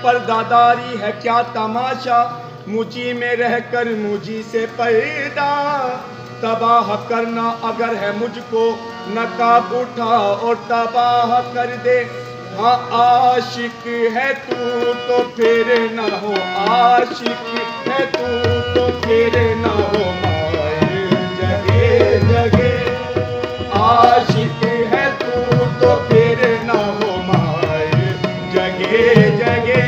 पर्दादारी है क्या तमाशा, मुझी में रहकर मुझी से पैदा। तबाह करना अगर है मुझको, नकाब उठा और तबाह कर दे। हाँ आशिक है तू तो फिर न हो, आशिक है तू तो फिर न हो माए जगे जगे। आशिक है तू तो फिर न हो माए जगे जगे।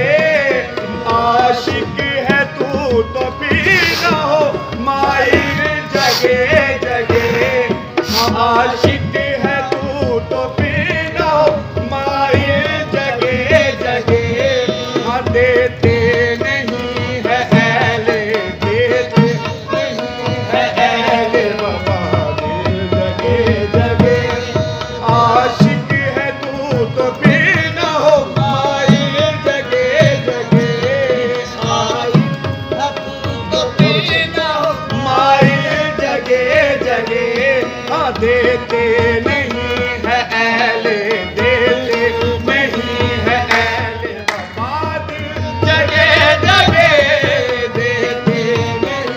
आशिक है तू तो फिर न हो माए जगे जगे। आशिक है तू तो फिर न हो माए जगे जगे। हाँ देते नहीं है ऐले, देते नहीं है ऐले बाबा जगे जगे। आशिक है तू तो फिर न हो माए जगे जगे। आशिक तो फिर न हो माए जगे जगे। हाँ देते नहीं है ऐले, देते नहीं है ऐले वफाद जगे जगे। देते नहीं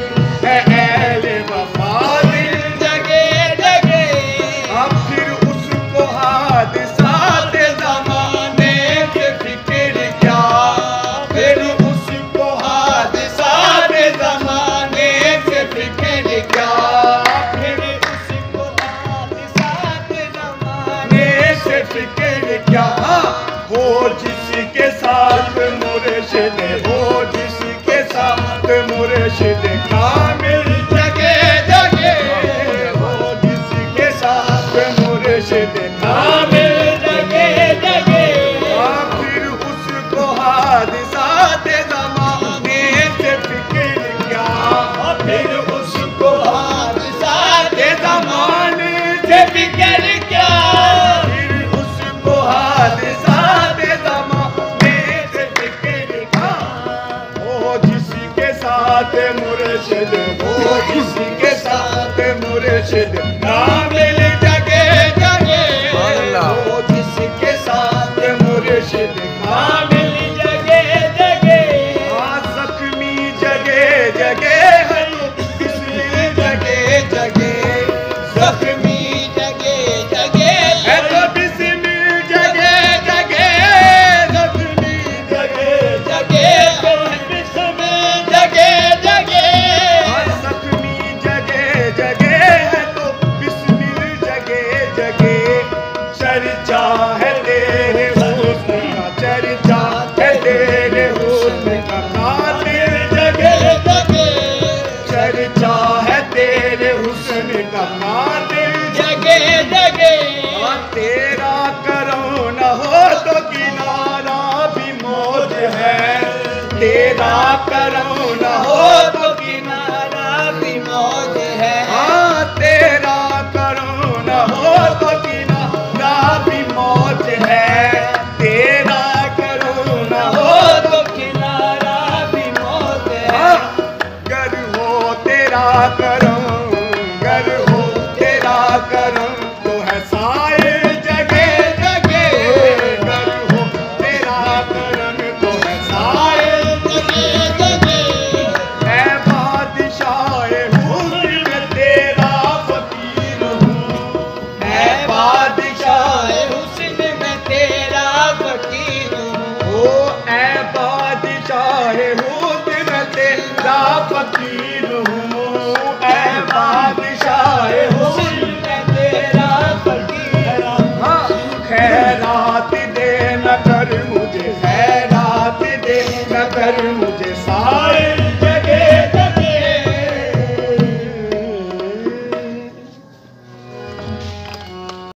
है ऐले वफाद जगे जगे। अब फिर उसको हादसात ज़माने से फिक्र क्या, फिर उसको हादसात ज़माने से फिक्र क्या। फिर उसको हादसात ज़माने से फिक्र क्या। वो जिसके साथ मुर्शिद, वो जिसके साथ मुर्शिद कामिल जगे जगे। वो जिसके साथ मुर्शिद कामिल जगे जगे। फिर उसको हादसात ज़माने से फिक्र क्या। फिर उसको हादसात ज़माने से फिक्र क्या। फिर उसको हादसात ज़माने से फिक्र क्या। वो जिसके साथ मुर्शिद, वो जिसके साथ मुर्शिद कामिल जगे जगे। वो जिसके साथ मुर्शिद कामिल जगे जगे। हाँ जख्मी जगे जगे है तो बिस्मिल जगे जगे। जख्मी जगे जगे है तो बिस्मिल जगे जगे। जख्मी जगे जगे है बिस्मिल जगे जगे। हाँ जख्मी जगे जगे है तो बिस्मिल जगे जगे। चर्चा है तेरे हुस्न का, चर्चा है तेरे हुस्न का कातिल जगे जगे। चर्चा है तेरे हुस्न का कातिल जगे जगे। तेरा करो न हो तो किनारा भी मौज है। तेरा करो न हो तो किनारा भी मौज है। हाँ तेरा करो न हो तो किनारा भी मौज है। तेरा करो न हो तो किनारा भी मौज है। गर हो तेरा करम, गर हो तेरा करम तो है साए जगे जगे। गर हो तेरा करम तो है साए जगे जगे। मैं बादशाह हुस्न तेरा फकीर हूँ। मैं बादशाह हुस्न में तेरा फकीर हूँ। ओ ऐ बादशाह हुस्न में तेरा फकीर हूँ। ऐ बादशाह हुस्न में तेरा फकीर हूँ। हाँ खैरात दे न कर मुझे, खैरात दे न कर मुझे सा